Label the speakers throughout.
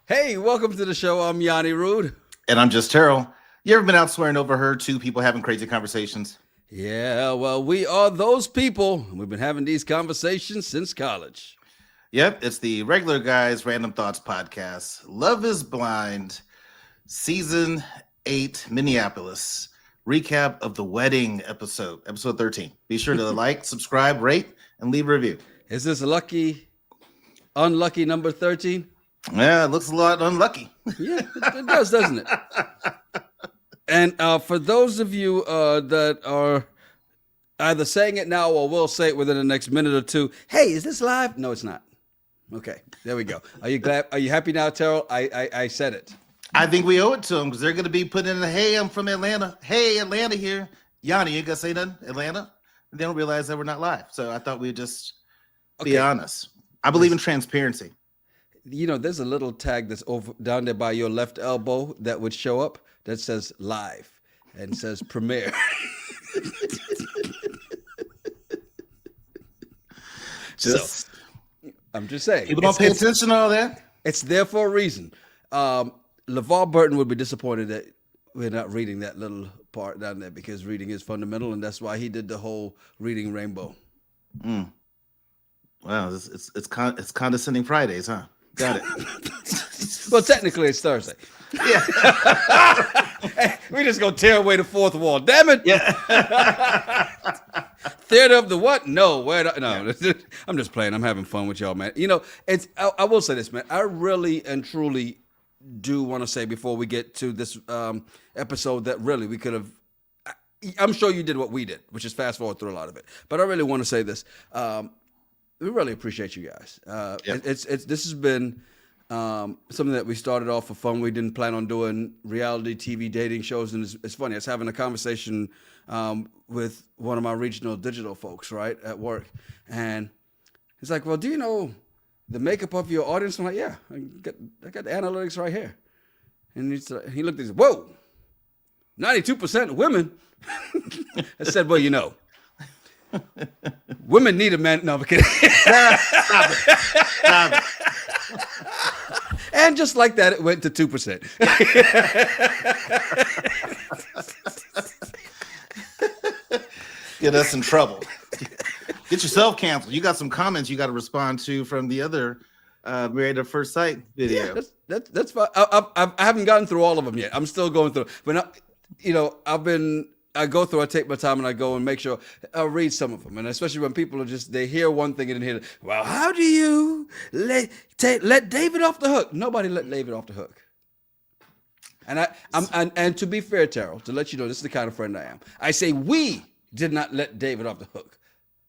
Speaker 1: Hey, welcome to the show. I'm Yanni Rude.
Speaker 2: And I'm just Terrell. You ever been out swearing overheard two people having crazy conversations?
Speaker 1: Yeah, well, we are those people. We've been having these conversations since college.
Speaker 2: Yep, it's the Regular Guys Random Thoughts podcast. Love is Blind, Season 8, Minneapolis. Recap of the wedding episode 13. Be sure to like, subscribe, rate, and leave a review.
Speaker 1: Is this unlucky number 13?
Speaker 2: Yeah, it looks a lot unlucky.
Speaker 1: Yeah, it does, doesn't it? And for those of you that are either saying it now or will say it within the next minute or two, hey, is this live? No, it's not. Okay, there we go. Are you glad? Are you happy now, Terrell? I said it.
Speaker 2: I think we owe it to them because they're going to be putting in a, hey, I'm from Atlanta. Hey, Atlanta here. Yanni, you ain't going to say nothing? Atlanta? And they don't realize that we're not live. So I thought we'd just be honest. I believe in transparency.
Speaker 1: You know, there's a little tag that's over down there by your left elbow that would show up that says live and says premiere.
Speaker 2: Just,
Speaker 1: I'm just saying.
Speaker 2: People don't pay attention to all that.
Speaker 1: It's there for a reason. LeVar Burton would be disappointed that we're not reading that little part down there because reading is fundamental, and that's why he did the whole reading rainbow.
Speaker 2: Wow, it's condescending Fridays, huh? Got it.
Speaker 1: Well, technically it's Thursday.
Speaker 2: Yeah.
Speaker 1: Hey, we just gonna tear away the fourth wall. Damn it.
Speaker 2: Yeah.
Speaker 1: Theater of the what? No, no. I'm just playing. I'm having fun with y'all, man. You know, I will say this, man. I really and truly do want to say before we get to this episode that really we could have. I'm sure you did what we did, which is fast forward through a lot of it. But I really want to say this. We really appreciate you guys. This has been something that we started off for fun. We didn't plan on doing reality TV dating shows, and it's funny. I was having a conversation with one of my regional digital folks, right, at work, and he's like, "Well, do you know the makeup of your audience?" I'm like, "Yeah, I got the analytics right here." And he looked and said, "Whoa, 92% women." I said, "Well, you know. Women need a man." No, I'm kidding.
Speaker 2: Stop it.
Speaker 1: And just like that, it went to 2%.
Speaker 2: Get us in trouble. Get yourself canceled. You got some comments you got to respond to from the other Married at First Sight video.
Speaker 1: Yeah, that's fine. I haven't gotten through all of them yet. I'm still going through. But I go through, I take my time, and I go and make sure I read some of them. And especially when people are they hear one thing and then hear, well, how do you let David off the hook? Nobody let David off the hook. And and to be fair, Terrell, to let you know, this is the kind of friend I am. I say we did not let David off the hook.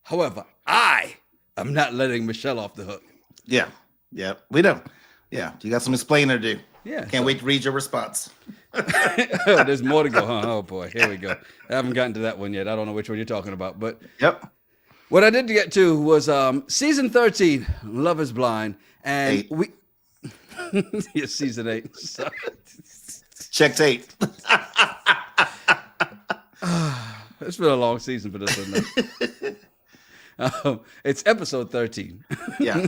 Speaker 1: However, I am not letting Michelle off the hook.
Speaker 2: Yeah, we know. Yeah, you got some explaining to do.
Speaker 1: Yeah,
Speaker 2: Can't wait to read your response.
Speaker 1: There's more to go, huh? Oh boy, here we go. I haven't gotten to that one yet. I don't know which one you're talking about, but
Speaker 2: yep.
Speaker 1: What I did get to was season 13, Love is Blind, and yeah, season 8. So.
Speaker 2: Check tape.
Speaker 1: It's been a long season for this one. It's episode 13.
Speaker 2: Yeah.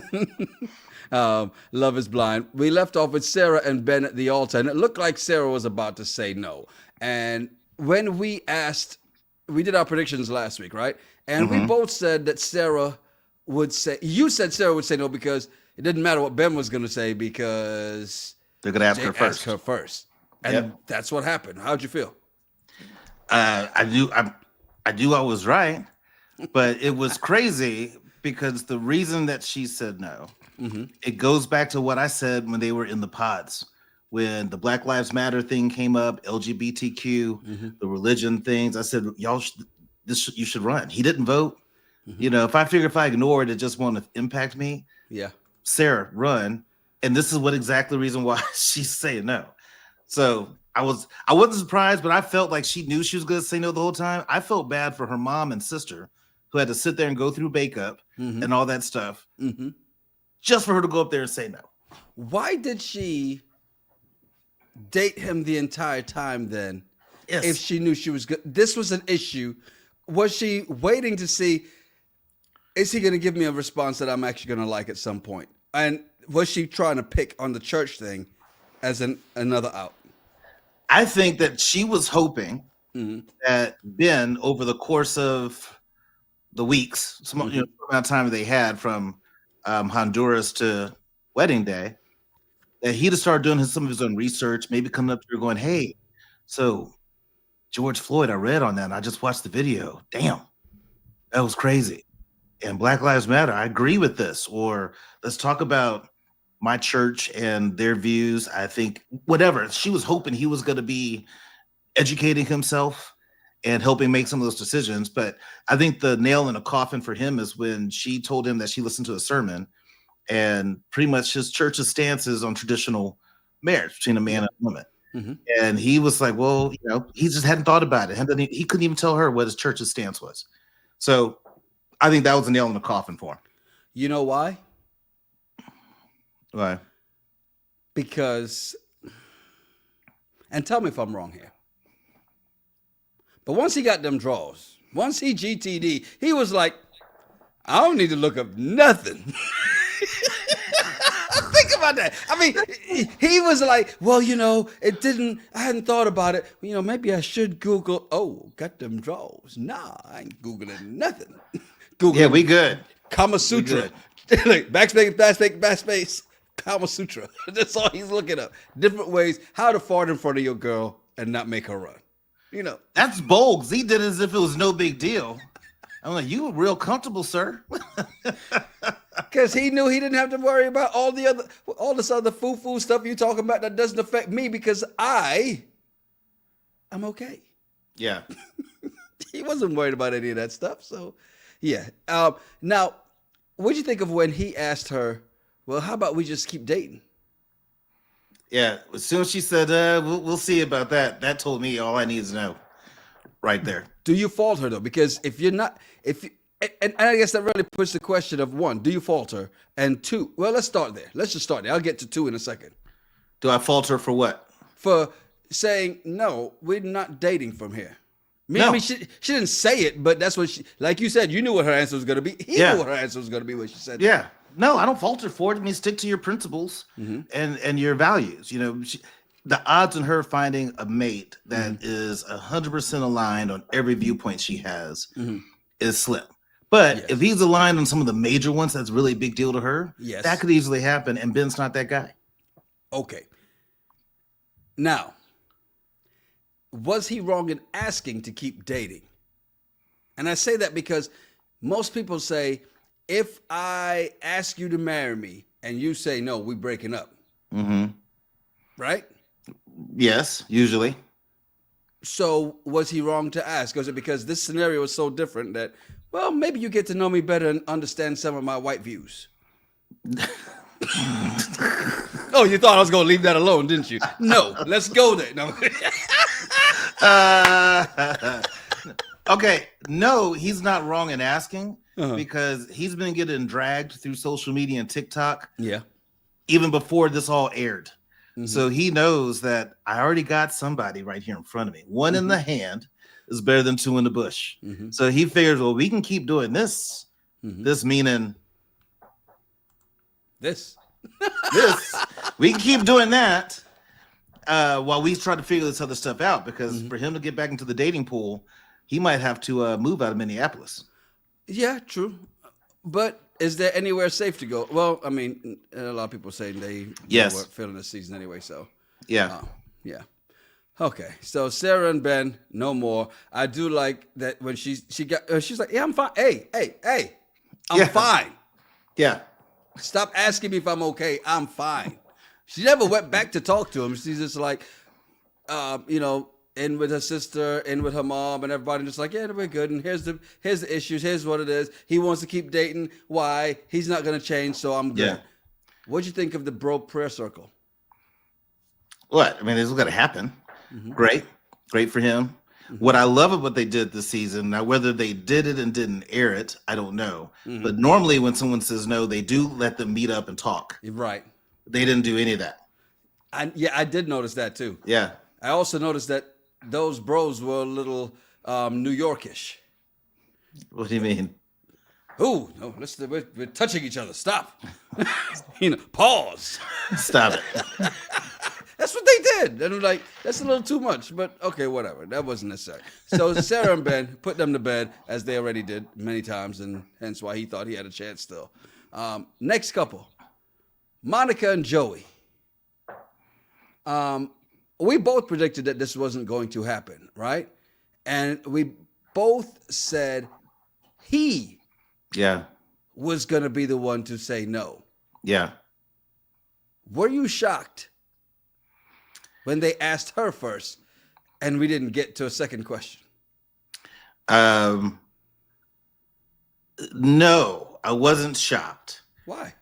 Speaker 1: Love is Blind. We left off with Sarah and Ben at the altar, and it looked like Sarah was about to say no. And when we did our predictions last week, right? And we both said that Sarah would say, you said Sarah would say no because it didn't matter what Ben was going to say because
Speaker 2: they're going to ask her first.
Speaker 1: And that's what happened. How'd you feel?
Speaker 2: I knew I was right, but it was crazy because the reason that she said no, it goes back to what I said when they were in the pods, when the Black Lives Matter thing came up, LGBTQ, the religion things. I said, y'all, you should run. He didn't vote. You know, if I ignore it, it just won't impact me.
Speaker 1: Yeah.
Speaker 2: Sarah, run. And this is exactly the reason why she's saying no. So I wasn't surprised, but I felt like she knew she was going to say no the whole time. I felt bad for her mom and sister who had to sit there and go through makeup and all that stuff just for her to go up there and say no.
Speaker 1: Why did she date him the entire time then? Yes. If she knew she was good, this was an issue. Was she waiting to see? is he going to give me a response that I'm actually going to like at some point? And was she trying to pick on the church thing as another out?
Speaker 2: I think that she was hoping that Ben, over the course of the weeks, some amount of time they had from Honduras to wedding day, that he'd have started doing some of his own research, maybe coming up to her going, "Hey, so George Floyd, I read on that. And I just watched the video. Damn, that was crazy. And Black Lives Matter, I agree with this. Or let's talk about my church and their views." I think whatever. She was hoping he was going to be educating himself and helping make some of those decisions. But I think the nail in the coffin for him is when she told him that she listened to a sermon and pretty much his church's stance is on traditional marriage between a man and a woman. And he was like, well, he just hadn't thought about it. And he couldn't even tell her what his church's stance was. So I think that was a nail in the coffin for him.
Speaker 1: You know why?
Speaker 2: Why?
Speaker 1: Because, and tell me if I'm wrong here, but once he got them draws, once he GTD, he was like, I don't need to look up nothing. Think about that. I mean, he was like, well, I hadn't thought about it. Maybe I should Google. Oh, got them draws. Nah, I ain't Googling nothing. Google.
Speaker 2: Yeah, we good.
Speaker 1: Kama Sutra. Like, backspace, Kama Sutra. That's all he's looking up. Different ways how to fart in front of your girl and not make her run.
Speaker 2: That's bold. 'Cause he did it as if it was no big deal. I'm like, you were real comfortable, sir.
Speaker 1: Because he knew he didn't have to worry about all this other foo-foo stuff you talking about that doesn't affect me because I'm okay.
Speaker 2: Yeah.
Speaker 1: He wasn't worried about any of that stuff. So, yeah. Now, what'd you think of when he asked her, well, how about we just keep dating?
Speaker 2: Yeah. As soon as she said, we'll see about that, that told me all I need to know right there.
Speaker 1: Do you fault her, though? Because and I guess that really puts the question of one, do you fault her? And two, well, let's start there. Let's just start there. I'll get to two in a second.
Speaker 2: Do I fault her for what?
Speaker 1: For saying, no, we're not dating from here.
Speaker 2: No.
Speaker 1: I mean, she didn't say it, but that's what like you said, you knew what her answer was going to be. He knew what her answer was going to be when she said that.
Speaker 2: Yeah. No, I don't fault her for it. I mean, stick to your principles and your values. The odds in her finding a mate that is 100% aligned on every viewpoint she has is slim. But if he's aligned on some of the major ones, that's really a big deal to her.
Speaker 1: Yes.
Speaker 2: That could easily happen. And Ben's not that guy.
Speaker 1: Okay. Now, was he wrong in asking to keep dating? And I say that because most people say, if I ask you to marry me and you say no, we're breaking up. Right?
Speaker 2: Yes, usually.
Speaker 1: So was he wrong to ask? Was it because this scenario is so different that, well, maybe you get to know me better and understand some of my white views? Oh, you thought I was going to leave that alone, didn't you? No, let's go there. No.
Speaker 2: Okay, no, he's not wrong in asking because he's been getting dragged through social media and TikTok.
Speaker 1: Yeah.
Speaker 2: Even before this all aired. So he knows that I already got somebody right here in front of me. One in the hand is better than two in the bush. So he figures, well, we can keep doing this. This meaning this. We can keep doing that while we try to figure this other stuff out. Because for him to get back into the dating pool, he might have to move out of Minneapolis.
Speaker 1: Yeah, true. But is there anywhere safe to go? Well, I mean, a lot of people saying they weren't feeling the season anyway. So
Speaker 2: yeah.
Speaker 1: Okay, so Sarah and Ben, no more. I do like that when she's like, yeah, I'm fine. Hey, I'm fine.
Speaker 2: Yeah.
Speaker 1: Stop asking me if I'm okay. I'm fine. She never went back to talk to him. She's just like, in with her sister, in with her mom, and everybody just like, yeah, we're good. And here's the issues. Here's what it is. He wants to keep dating. Why? He's not going to change, so I'm good. Yeah. What'd you think of the bro prayer circle?
Speaker 2: What? I mean, this is going to happen. Great for him. What I love about what they did this season, now whether they did it and didn't air it, I don't know. But normally when someone says no, they do let them meet up and talk.
Speaker 1: Right.
Speaker 2: They didn't do any of that.
Speaker 1: I did notice that too.
Speaker 2: Yeah.
Speaker 1: I also noticed that those bros were a little New Yorkish.
Speaker 2: What do you mean?
Speaker 1: Ooh, no, listen, we're touching each other. Stop. Pause.
Speaker 2: Stop it.
Speaker 1: That's what they did. And I'm like, that's a little too much, but okay, whatever. That wasn't necessary. So Sarah and Ben put them to bed, as they already did many times, and hence why he thought he had a chance still. Next couple, Monica and Joey. We both predicted that this wasn't going to happen, right? And we both said he was going to be the one to say no.
Speaker 2: Yeah.
Speaker 1: Were you shocked when they asked her first and we didn't get to a second question?
Speaker 2: No, I wasn't shocked.
Speaker 1: Why?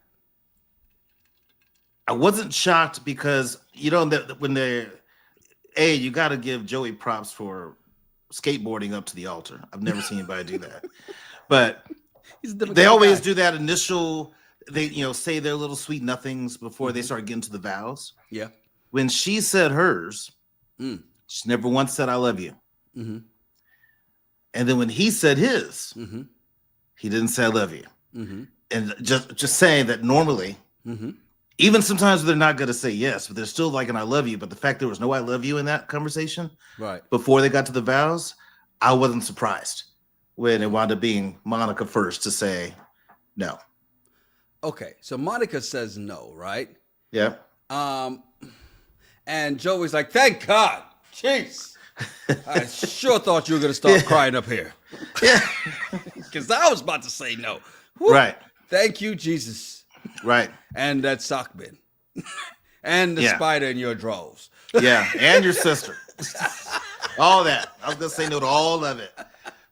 Speaker 2: I wasn't shocked because, you know, that when you got to give Joey props for skateboarding up to the altar. I've never seen anybody do that. But they always do that initial, they, say their little sweet nothings before they start getting to the vows.
Speaker 1: Yeah.
Speaker 2: When she said hers, she never once said, I love you.
Speaker 1: Mm-hmm.
Speaker 2: And then when he said his, he didn't say, I love you.
Speaker 1: Mm-hmm.
Speaker 2: And just saying that normally, even sometimes they're not going to say yes, but there's still like an I love you. But the fact there was no I love you in that conversation before they got to the vows, I wasn't surprised when it wound up being Monica first to say no.
Speaker 1: Okay, so Monica says no, right?
Speaker 2: Yeah.
Speaker 1: And Joey's like, thank God. Jeez. I sure thought you were going to start crying up here.
Speaker 2: Yeah.
Speaker 1: Because I was about to say no. Woo.
Speaker 2: Right.
Speaker 1: Thank you, Jesus.
Speaker 2: Right.
Speaker 1: And that sock bin. And the spider in your drawers.
Speaker 2: Yeah. And your sister. All that. I was going to say no to all of it.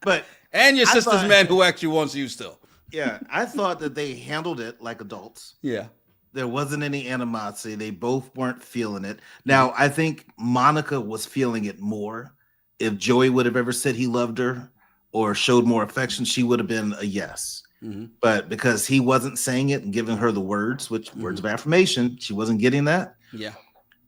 Speaker 2: But
Speaker 1: and your sister's man who actually wants you still.
Speaker 2: Yeah. I thought that they handled it like adults.
Speaker 1: Yeah.
Speaker 2: There wasn't any animosity. They both weren't feeling it. Now, I think Monica was feeling it more. If Joey would have ever said he loved her or showed more affection, she would have been a yes. But because he wasn't saying it and giving her the words, which words of affirmation, she wasn't getting that.
Speaker 1: Yeah.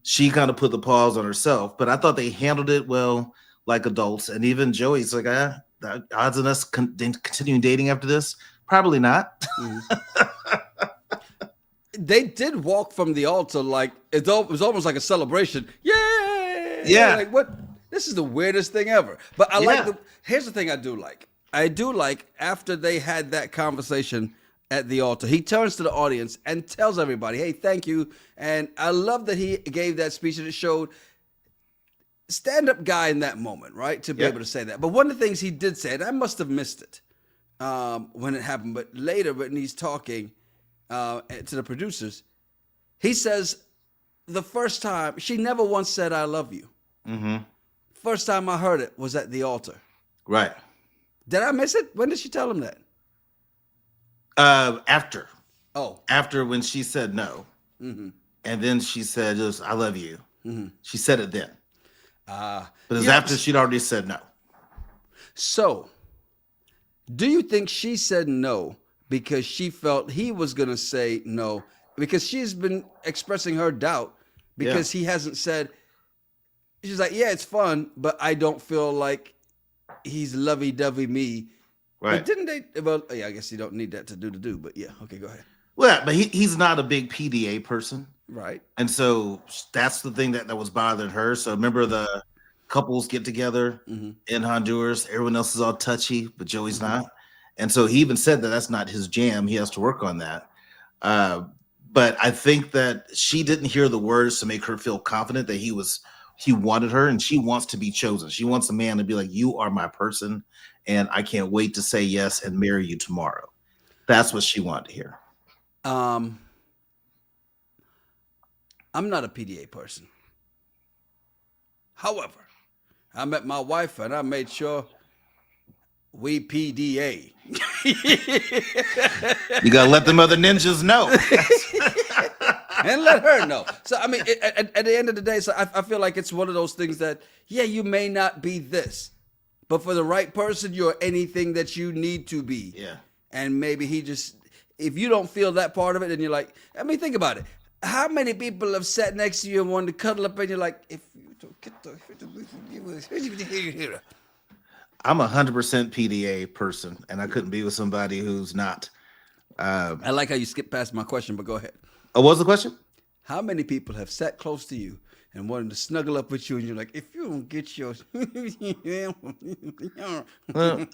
Speaker 2: She kind of put the pause on herself. But I thought they handled it well, like adults. And even Joey's like, the odds of us continuing dating after this? Probably not.
Speaker 1: They did walk from the altar like it was almost like a celebration. Yay!
Speaker 2: Yeah.
Speaker 1: Like what? This is the weirdest thing ever. But I like here's the thing I do like. I do like after they had that conversation at the altar, he turns to the audience and tells everybody, hey, thank you. And I love that he gave that speech and it showed stand-up guy in that moment, right? To be able to say that. But one of the things he did say, and I must have missed it when it happened, but later when he's talking to the producers, he says the first time, she never once said, I love you. First time I heard it was at the altar.
Speaker 2: Right.
Speaker 1: Did I miss it? When did she tell him that?
Speaker 2: After.
Speaker 1: Oh.
Speaker 2: After when she said no. And then she said, just, I love you. She said it then. But it was after she'd already said no.
Speaker 1: So, do you think she said no because she felt he was going to say no? Because she's been expressing her doubt because he hasn't said, she's like, yeah, it's fun, but I don't feel like he's lovey-dovey me. Right. But didn't they? Well, yeah, I guess you don't need that to do, but yeah. Okay, go ahead.
Speaker 2: Well, but he's not a big PDA person.
Speaker 1: Right.
Speaker 2: And so that's the thing that was bothering her. So remember the couples get together in Honduras. Everyone else is all touchy, but Joey's not. And so he even said that that's not his jam. He has to work on that. But I think that she didn't hear the words to make her feel confident that he wanted her, and she wants to be chosen. She wants a man to be like, you are my person, and I can't wait to say yes and marry you tomorrow. That's what she wanted to hear.
Speaker 1: I'm not a PDA person. However, I met my wife and I made sure we PDA.
Speaker 2: You gotta let them other ninjas know.
Speaker 1: And let her know. So, I mean, at the end of the day, so I feel like it's one of those things that, yeah, you may not be this, but for the right person, you're anything that you need to be.
Speaker 2: Yeah.
Speaker 1: And maybe he just, if you don't feel that part of it, then you're like, I mean, think about it. How many people have sat next to you and wanted to cuddle up and you're like, if you don't get the...
Speaker 2: I'm 100% PDA person, and I couldn't be with somebody who's not.
Speaker 1: I like how you skip past my question, but go ahead.
Speaker 2: Oh, what was the question?
Speaker 1: How many people have sat close to you and wanted to snuggle up with you, and you're like, if you don't get your,
Speaker 2: Well,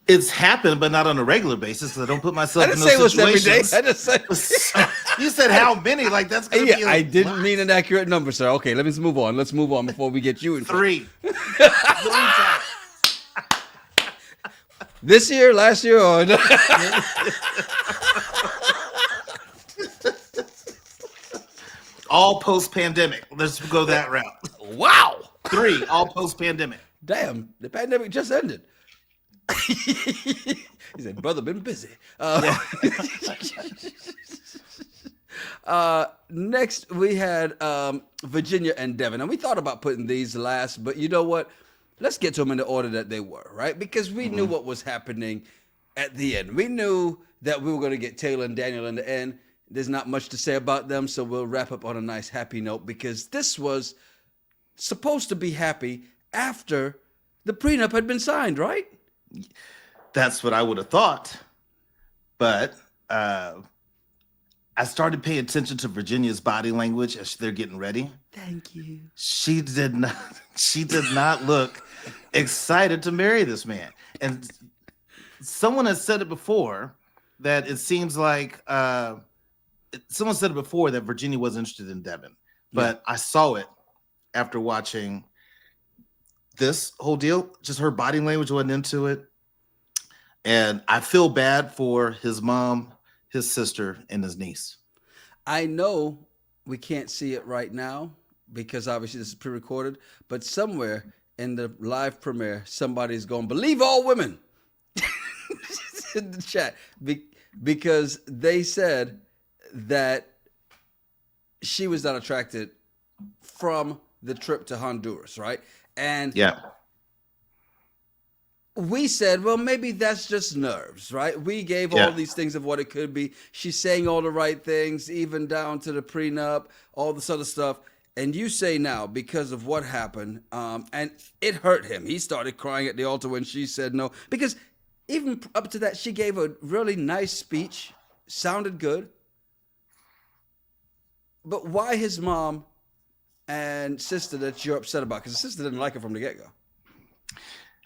Speaker 2: it's happened, but not on a regular basis. Because I don't put myself
Speaker 1: I didn't
Speaker 2: in
Speaker 1: say it
Speaker 2: those
Speaker 1: was every day.
Speaker 2: situations.
Speaker 1: I just said.
Speaker 2: You said how many? Like that's gonna be.
Speaker 1: I didn't mean an accurate number, sir. Okay, let's move on. Let's move on before we get you in trouble.
Speaker 2: 3. 3 times.
Speaker 1: This year, last year, or
Speaker 2: All post-pandemic. Let's go that route.
Speaker 1: wow.
Speaker 2: 3, all post-pandemic.
Speaker 1: Damn, the pandemic just ended. He said, brother, been busy. Next, we had Virginia and Devin. And we thought about putting these last, but you know what? Let's get to them in the order that they were, right? Because we knew what was happening at the end. We knew that we were going to get Taylor and Daniel in the end. There's not much to say about them, so we'll wrap up on a nice happy note because this was supposed to be happy after the prenup had been signed, right?
Speaker 2: That's what I would have thought. But I started paying attention to Virginia's body language as they're getting ready.
Speaker 1: Thank you.
Speaker 2: She did not look excited to marry this man. And someone has said it before that it seems like someone said it before that Virginia was interested in Devin. But I saw it after watching this whole deal. Just her body language wasn't into it. And I feel bad for his mom, his sister, and his niece.
Speaker 1: I know we can't see it right now because obviously this is pre-recorded, but somewhere in the live premiere, somebody's going, believe all women in the chat because they said that she was not attracted from the trip to Honduras, right? And
Speaker 2: yeah,
Speaker 1: we said, well, maybe that's just nerves, right? We gave all these things of what it could be. She's saying all the right things, even down to the prenup, all this other stuff. And you say now, because of what happened, and it hurt him. He started crying at the altar when she said no. Because even up to that, she gave a really nice speech, sounded good. But why his mom and sister that you're upset about? Because the sister didn't like her from the get-go.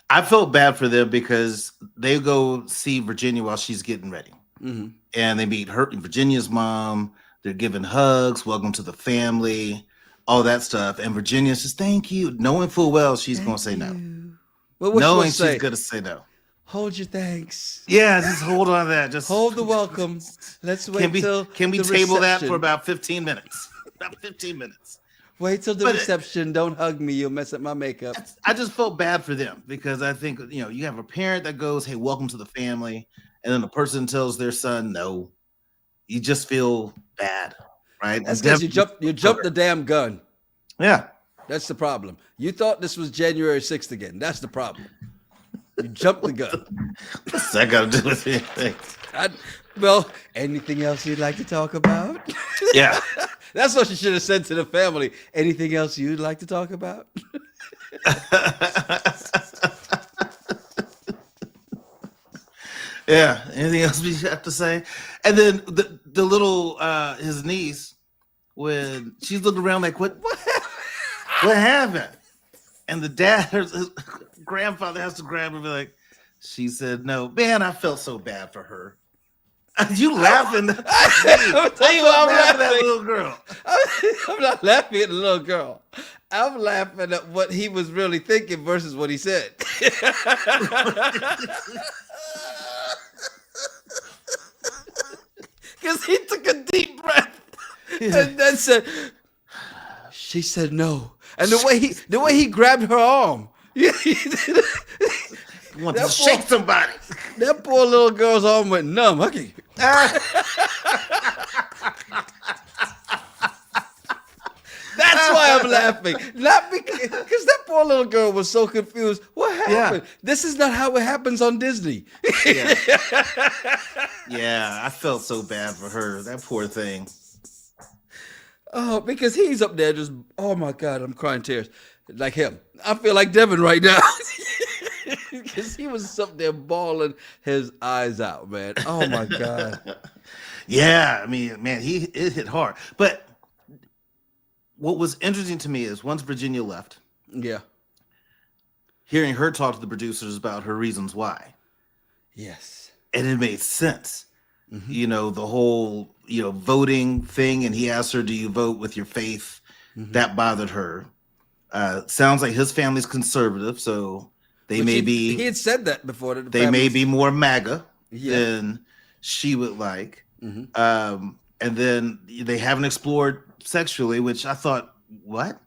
Speaker 2: I felt bad for them because they go see Virginia while she's getting ready. Mm-hmm. And they meet her, Virginia's mom. They're giving hugs, welcome to the family, all that stuff. And Virginia says, thank you, knowing full well she's going to say no.
Speaker 1: Well, what
Speaker 2: knowing
Speaker 1: she's
Speaker 2: going to say no.
Speaker 1: Hold your thanks.
Speaker 2: Yeah, just hold on to that. Just
Speaker 1: hold the welcome. Let's wait
Speaker 2: Can we table that for about 15 minutes? About 15 minutes.
Speaker 1: Wait till the reception. Don't hug me. You'll mess up my makeup.
Speaker 2: I just felt bad for them because I think, you have a parent that goes, hey, welcome to the family. And then the person tells their son no. You just feel bad, right?
Speaker 1: That's because you jumped the damn gun.
Speaker 2: Yeah.
Speaker 1: That's the problem. You thought this was January 6th again. That's the problem. You jumped the gun.
Speaker 2: What's that got to do with anything?
Speaker 1: Well, anything else you'd like to talk about?
Speaker 2: Yeah.
Speaker 1: That's what you should have said to the family. Anything else you'd like to talk about?
Speaker 2: Yeah. Anything else we have to say? And then the little his niece, when she's looking around like, what happened? And the dad, his grandfather has to grab her and be like, she said no. Man, I felt so bad for her. You laughing?
Speaker 1: I'll tell you why I'm laughing
Speaker 2: at that little girl.
Speaker 1: I'm not laughing at the little girl. I'm laughing at what he was really thinking versus what he said. Because he took a deep breath and then said, she said no. And the way he grabbed her arm.
Speaker 2: Want to shake somebody.
Speaker 1: That poor little girl's arm went numb. Okay. That's why I'm laughing. Not because that poor little girl was so confused. What happened? Yeah. This is not how it happens on Disney.
Speaker 2: Yeah. Yeah, I felt so bad for her. That poor thing.
Speaker 1: Oh, because he's up there just, oh my God, I'm crying tears. Like him. I feel like Devin right now. because he was up there bawling his eyes out, man. Oh my God.
Speaker 2: Yeah, I mean, man, it hit hard. But what was interesting to me is once Virginia left,
Speaker 1: Yeah.
Speaker 2: hearing her talk to the producers about her reasons why,
Speaker 1: Yes.
Speaker 2: and it made sense. You know, the whole, voting thing, and he asked her, do you vote with your faith? That bothered her. Sounds like his family's conservative, so they may be.
Speaker 1: He had said that before. That
Speaker 2: they may be more MAGA
Speaker 1: Yeah.
Speaker 2: than she would like. And then they haven't explored sexually, which I thought, what?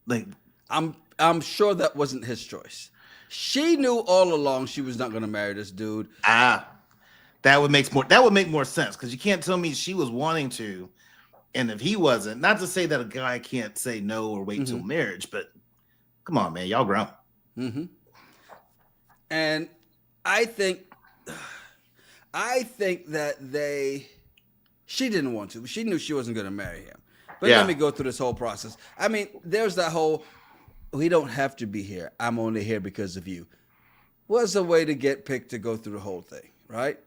Speaker 2: Like,
Speaker 1: I'm sure that wasn't his choice. She knew all along she was not going to marry this dude.
Speaker 2: that would make more sense, because you can't tell me she was wanting to, and if he wasn't. Not to say that a guy can't say no or wait till marriage, but come on, man, y'all grown.
Speaker 1: And I think that she didn't want to. She knew she wasn't going to marry him. But
Speaker 2: Yeah.
Speaker 1: let me go through this whole process. I mean, there's that whole, we don't have to be here. I'm only here because of you. Was a way to get picked to go through the whole thing, right?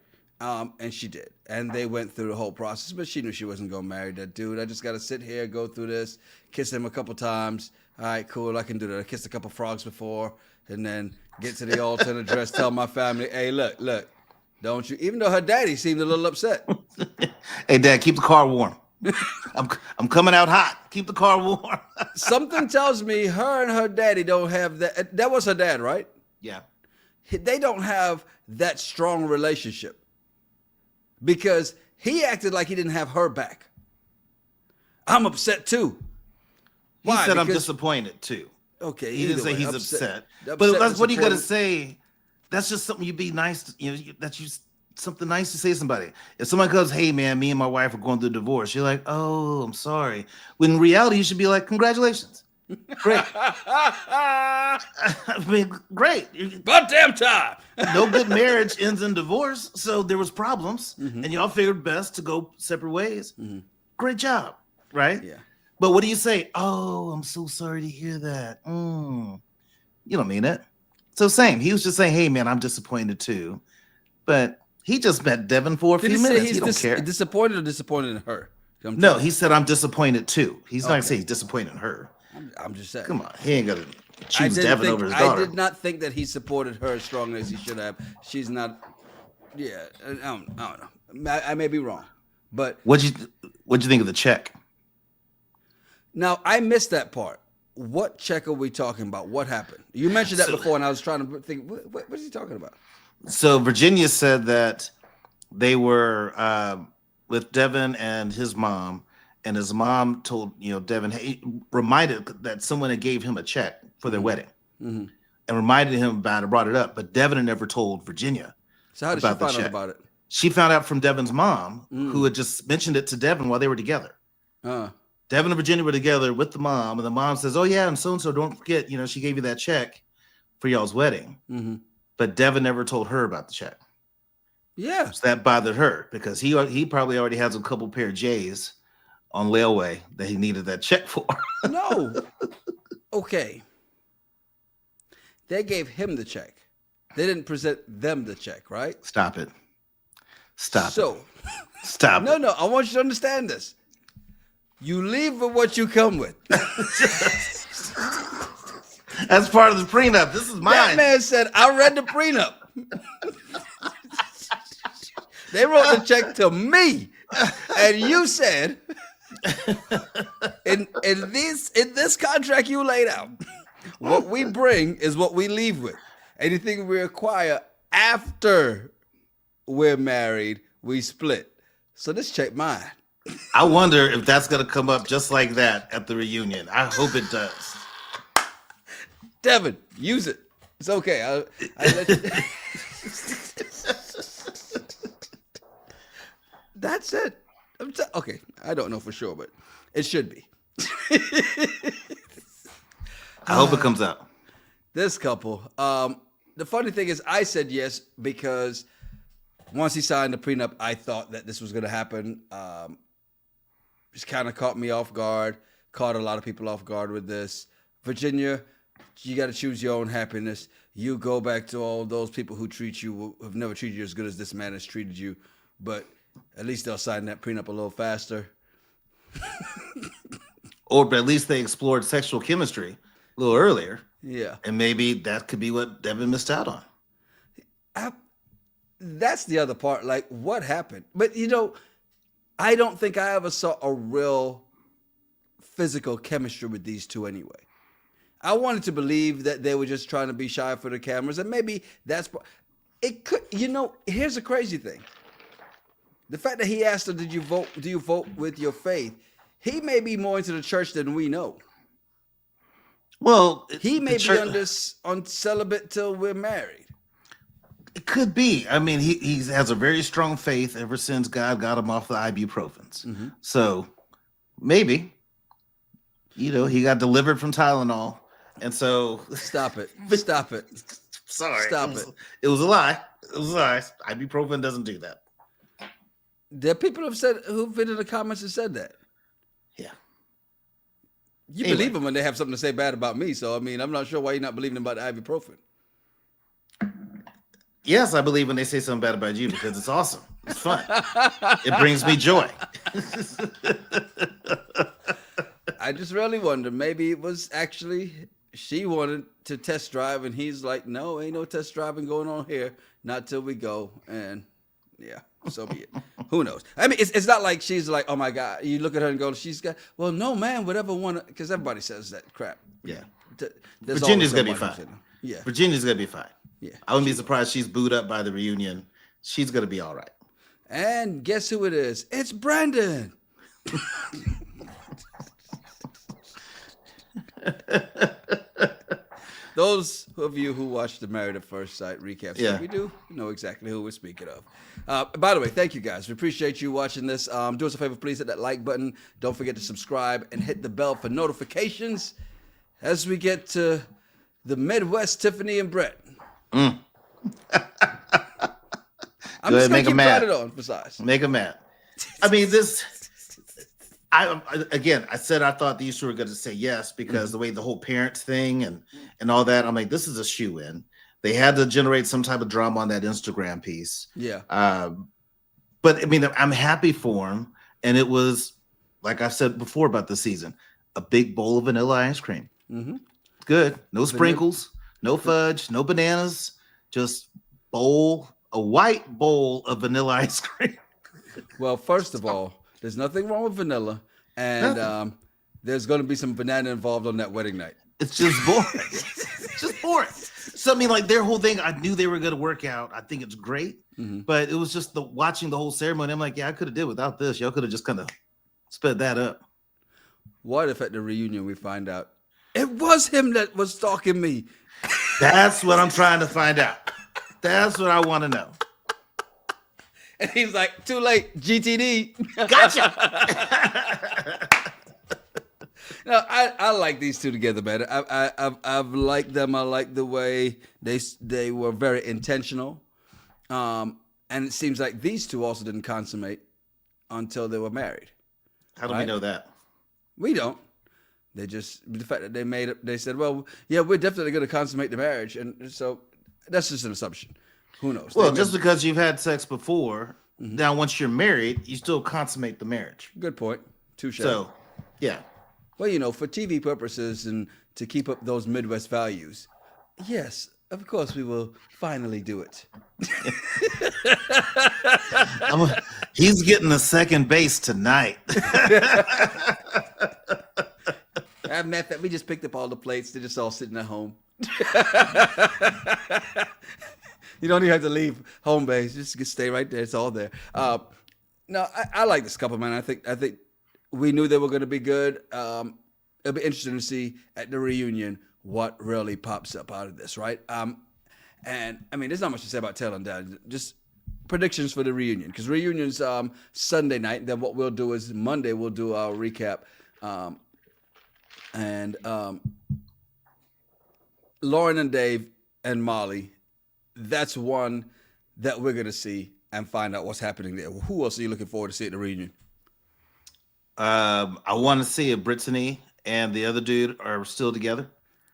Speaker 1: And she did. And they went through the whole process, but she knew she wasn't going to marry that dude. I just got to sit here, go through this, kiss him a couple times. All right, cool, I can do that. I kissed a couple frogs before, and then get to the altar and address, tell my family, hey, look, don't you, even though her daddy seemed a little upset.
Speaker 2: Hey, Dad, keep the car warm. I'm coming out hot. Keep the car warm.
Speaker 1: Something tells me her and her daddy don't have that. That was her dad, right?
Speaker 2: Yeah.
Speaker 1: They don't have that strong relationship because he acted like he didn't have her back. I'm upset too.
Speaker 2: He said, I'm disappointed too.
Speaker 1: Okay.
Speaker 2: He didn't say
Speaker 1: way,
Speaker 2: he's upset.
Speaker 1: upset
Speaker 2: But that's what you got to
Speaker 1: disappointed.
Speaker 2: say. That's just something you be nice to, something nice to say to somebody. If somebody goes, hey man, me and my wife are going through a divorce, you're like, oh, I'm sorry. When in reality, you should be like, congratulations. Great. I mean, great.
Speaker 1: Goddamn time.
Speaker 2: No good marriage ends in divorce. So there was problems and y'all figured best to go separate ways. Great job. Right?
Speaker 1: Yeah.
Speaker 2: But what do you say? Oh, I'm so sorry to hear that. You don't mean it. So same. He was just saying, hey man, I'm disappointed too. But he just met Devin for a
Speaker 1: Did
Speaker 2: few
Speaker 1: he say
Speaker 2: minutes.
Speaker 1: he's
Speaker 2: He don't care.
Speaker 1: disappointed or disappointed in her?
Speaker 2: No, he said I'm disappointed too. He's not gonna say he's disappointed in her.
Speaker 1: I'm just saying.
Speaker 2: Come on, he ain't gonna
Speaker 1: I
Speaker 2: choose
Speaker 1: didn't
Speaker 2: Devin
Speaker 1: think,
Speaker 2: over his
Speaker 1: I
Speaker 2: daughter.
Speaker 1: did not think that he supported her as strongly as he should have. She's not. Yeah, I don't know. I may be wrong, but
Speaker 2: What'd you think of the check?
Speaker 1: now I missed that part. What check are we talking about? What happened? You mentioned that before, and I was trying to think. What is he talking about?
Speaker 2: So Virginia said that they were with Devin and his mom, and his mom told Devin, hey, reminded that someone had gave him a check for their wedding, and reminded him about it, brought it up, but Devin had never told Virginia.
Speaker 1: So how did she
Speaker 2: about the
Speaker 1: find out
Speaker 2: check.
Speaker 1: about it?
Speaker 2: She found out from Devin's mom, who had just mentioned it to Devin while they were together. Devin and Virginia were together with the mom, and the mom says, oh yeah, and so don't forget, she gave you that check for y'all's wedding. But Devin never told her about the check.
Speaker 1: Yeah.
Speaker 2: So that bothered her because he probably already has a couple pair of J's on layaway that he needed that check for.
Speaker 1: No. Okay. They gave him the check. They didn't present them the check, right?
Speaker 2: Stop it. Stop
Speaker 1: So,
Speaker 2: it. Stop
Speaker 1: no,
Speaker 2: it.
Speaker 1: I want you to understand this. You leave with what you come with.
Speaker 2: That's part of the prenup. This is mine.
Speaker 1: That man said, I read the prenup. They wrote the check to me. And you said, in this contract you laid out, what we bring is what we leave with. Anything we acquire after we're married, we split. So this check mine.
Speaker 2: I wonder if that's going to come up just like that at the reunion. I hope it does.
Speaker 1: Devin, use it. It's okay. I let you... That's it. Okay, I don't know for sure, but it should be.
Speaker 2: I hope it comes out.
Speaker 1: This couple. The funny thing is, I said yes because once he signed the prenup, I thought that this was going to happen. Just kind of caught me off guard. Caught a lot of people off guard with this. Virginia, you got to choose your own happiness. You go back to all those people who have never treated you as good as this man has treated you, but at least they'll sign that prenup a little faster.
Speaker 2: Or at least they explored sexual chemistry a little earlier.
Speaker 1: Yeah.
Speaker 2: And maybe that could be what Devin missed out on.
Speaker 1: That's the other part. Like, what happened? But, I don't think I ever saw a real physical chemistry with these two anyway. I wanted to believe that they were just trying to be shy for the cameras, and maybe that's it. Could here's the crazy thing: the fact that he asked her, "Did you vote? Do you vote with your faith?" He may be more into the church than we know.
Speaker 2: Well,
Speaker 1: he may be on celibate till we're married.
Speaker 2: It could be. I mean, he has a very strong faith ever since God got him off the ibuprofens.
Speaker 1: Mm-hmm.
Speaker 2: So maybe, he got delivered from Tylenol. And so
Speaker 1: stop it.
Speaker 2: Sorry.
Speaker 1: Stop it.
Speaker 2: It was a lie. Ibuprofen doesn't do that.
Speaker 1: There are people who've been in the comments and said that.
Speaker 2: Yeah.
Speaker 1: You believe them when they have something to say bad about me. So, I mean, I'm not sure why you're not believing about the ibuprofen.
Speaker 2: Yes, I believe when they say something bad about you because it's awesome. It's fun. It brings me joy.
Speaker 1: I just really wonder. Maybe it was actually she wanted to test drive, and he's like, "No, ain't no test driving going on here. Not till we go." And yeah, so be it. Who knows? I mean, it's not like she's like, "Oh my God." You look at her and go, "She's got." Well, no, man. Whatever one, because everybody says that crap.
Speaker 2: Yeah.
Speaker 1: There's
Speaker 2: Virginia's gonna be fine.
Speaker 1: Yeah.
Speaker 2: Virginia's gonna be fine.
Speaker 1: Yeah.
Speaker 2: I wouldn't be surprised she's booed up by the reunion. She's gonna be all right.
Speaker 1: And guess who it is? It's Brandon. Those of you who watched the Married at First Sight recap, we do know exactly who we're speaking of. By the way, thank you guys. We appreciate you watching this. Do us a favor, please hit that like button. Don't forget to subscribe and hit the bell for notifications as we get to the Midwest Tiffany and Brett. I'm just going to keep trying it on, besides.
Speaker 2: Make them mad. I mean, I said I thought these two were going to say yes because the way the whole parents thing and all that, I'm like, this is a shoe-in. They had to generate some type of drama on that Instagram piece.
Speaker 1: Yeah.
Speaker 2: But I mean, I'm happy for him. And it was, like I've said before about the season, a big bowl of vanilla ice cream.
Speaker 1: Mm-hmm.
Speaker 2: Good. No sprinkles, no fudge, no bananas, just a white bowl of vanilla ice cream.
Speaker 1: Well, first of all, there's nothing wrong with vanilla, and there's going to be some banana involved on that wedding night.
Speaker 2: It's just boring. It's just boring. So I mean, like their whole thing, I knew they were going to work out. I think it's great, but it was just watching the whole ceremony. I'm like, yeah, I could have did without this. Y'all could have just kind of sped that up.
Speaker 1: What if at the reunion we find out it was him that was stalking me?
Speaker 2: That's what I'm trying to find out. That's what I want to know.
Speaker 1: And he's like, too late, GTD.
Speaker 2: Gotcha.
Speaker 1: No, I like these two together, man. I've liked them. I like the way they were very intentional. And it seems like these two also didn't consummate until they were married.
Speaker 2: How do we know that?
Speaker 1: We don't. They just, the fact that they said, well, yeah, we're definitely going to consummate the marriage. And so that's just an assumption. Who knows?
Speaker 2: Well, just because you've had sex before, now once you're married, you still consummate the marriage.
Speaker 1: Good point. Touche.
Speaker 2: So, yeah.
Speaker 1: Well, for TV purposes and to keep up those Midwest values, yes, of course we will finally do it.
Speaker 2: He's getting a second base tonight.
Speaker 1: We just picked up all the plates. They're just all sitting at home. You don't even have to leave home base. Just stay right there. It's all there. No, I like this couple, man. I think we knew they were going to be good. It'll be interesting to see at the reunion what really pops up out of this, right? And I mean, there's not much to say about Taylor and Dad. Just predictions for the reunion, because reunion's Sunday night. Then what we'll do is Monday we'll do our recap. And Lauren and Dave and Molly, that's one that we're going to see and find out what's happening there. Who else are you looking forward to see at the reunion?
Speaker 2: I want to see if Brittany and the other dude are still together.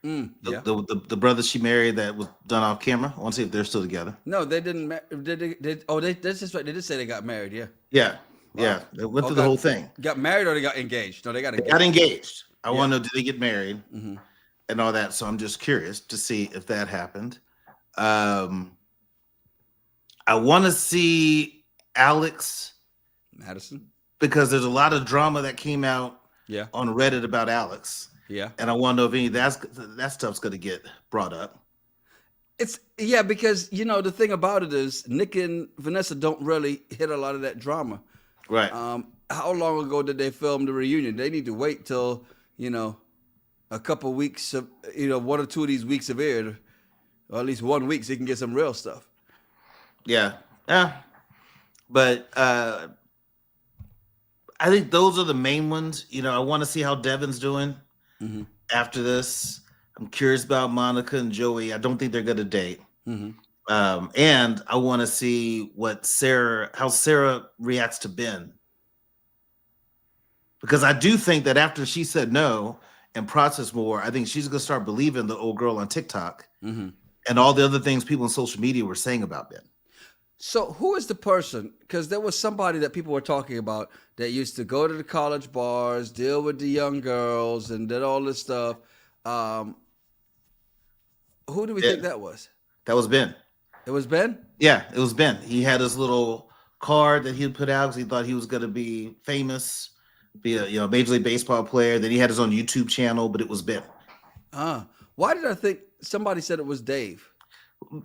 Speaker 1: Yeah.
Speaker 2: The brother she married that was done off camera. I want to see if they're still together.
Speaker 1: No, they didn't. That's just right. They did say they got married. Yeah.
Speaker 2: Yeah,
Speaker 1: Wow.
Speaker 2: yeah. They went
Speaker 1: Oh,
Speaker 2: through the whole thing.
Speaker 1: got married or they got engaged? No, they got
Speaker 2: They got
Speaker 1: engaged.
Speaker 2: engaged. I want to know, did they get married
Speaker 1: Mm-hmm.
Speaker 2: and all that? So I'm just curious to see if that happened. I want to see Alex
Speaker 1: Madison.
Speaker 2: because there's a lot of drama that came out
Speaker 1: Yeah.
Speaker 2: on Reddit about Alex.
Speaker 1: Yeah.
Speaker 2: And I want to know if any of that stuff's going to get brought up.
Speaker 1: It's because the thing about it is Nick and Vanessa don't really hit a lot of that drama.
Speaker 2: Right.
Speaker 1: How long ago did they film the reunion? They need to wait till a couple weeks of 1 or 2 of these weeks have aired, or at least 1 week, so you can get some real stuff.
Speaker 2: Yeah. Yeah. But I think those are the main ones. I want to see how Devin's doing after this. I'm curious about Monica and Joey. I don't think they're going to date.
Speaker 1: Mm-hmm.
Speaker 2: And I want to see how Sarah reacts to Ben. Because I do think that after she said no and processed more, I think she's going to start believing the old girl on TikTok and all the other things people on social media were saying about Ben.
Speaker 1: So who is the person? Because there was somebody that people were talking about that used to go to the college bars, deal with the young girls, and did all this stuff. Who do we think that was?
Speaker 2: That was Ben.
Speaker 1: It was Ben?
Speaker 2: Yeah, it was Ben. He had his little card that he'd put out because he thought he was going to be famous, be a Major League Baseball player. Then he had his own YouTube channel, but it was Ben.
Speaker 1: Why did I think somebody said it was Dave?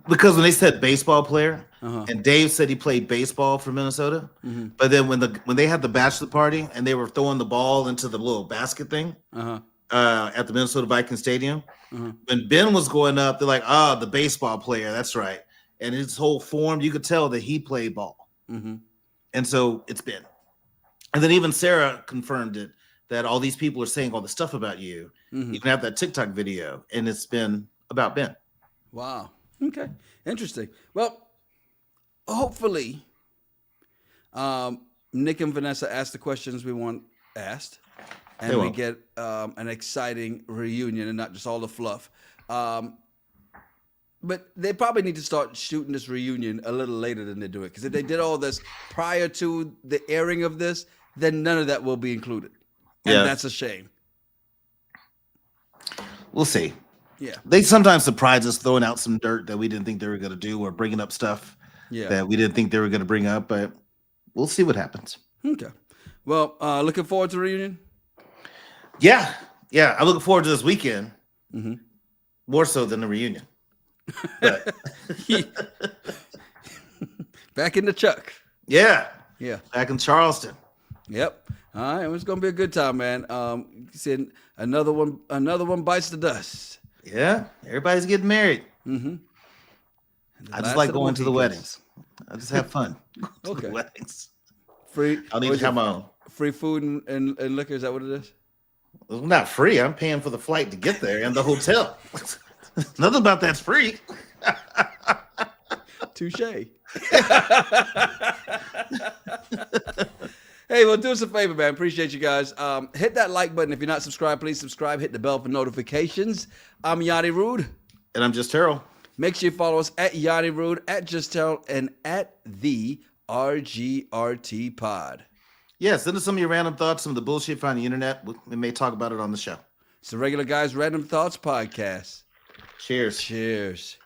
Speaker 2: Because when they said baseball player, and Dave said he played baseball for Minnesota, but then when they had the bachelor party and they were throwing the ball into the little basket thing at the Minnesota Vikings Stadium, when Ben was going up, they're like, the baseball player, that's right. And his whole form, you could tell that he played ball. And so it's Ben. And then even Sarah confirmed it, that all these people are saying all the stuff about you. You can have that TikTok video, and it's been about Ben.
Speaker 1: Wow. Okay. Interesting. Well, hopefully, Nick and Vanessa ask the questions we want asked, and we get an exciting reunion and not just all the fluff. But they probably need to start shooting this reunion a little later than they do it. Because if they did all this prior to the airing of this, then none of that will be included. And that's a shame.
Speaker 2: We'll see.
Speaker 1: Yeah.
Speaker 2: They sometimes surprise us throwing out some dirt that we didn't think they were going to do, or bringing up stuff that we didn't think they were going to bring up. But we'll see what happens.
Speaker 1: Okay. Well, looking forward to the reunion?
Speaker 2: Yeah. Yeah. I'm looking forward to this weekend. More so than the reunion. But
Speaker 1: back in the Chuck.
Speaker 2: Yeah.
Speaker 1: Yeah.
Speaker 2: Back in Charleston.
Speaker 1: Yep. All right. It's gonna be a good time, man. Said another one bites the dust.
Speaker 2: Yeah. Everybody's getting married. I just like going to the weddings. I just have fun.
Speaker 1: Okay.
Speaker 2: The weddings.
Speaker 1: Free.
Speaker 2: I'll need to have my own.
Speaker 1: Free food and liquor. Is that what it is?
Speaker 2: It's not free. I'm paying for the flight to get there and the hotel. Nothing about that's free.
Speaker 1: Touche. Hey, well, do us a favor, man. Appreciate you guys. Hit that like button. If you're not subscribed, please subscribe. Hit the bell for notifications. I'm Yanni Rude.
Speaker 2: And I'm just Terrell.
Speaker 1: Make sure you follow us at Yanni Rude, at Just Terrell, and at the RGRT Pod.
Speaker 2: Yeah, send us some of your random thoughts, some of the bullshit you find on the internet. We may talk about it on the show.
Speaker 1: It's the Regular Guys Random Thoughts Podcast.
Speaker 2: Cheers.
Speaker 1: Cheers.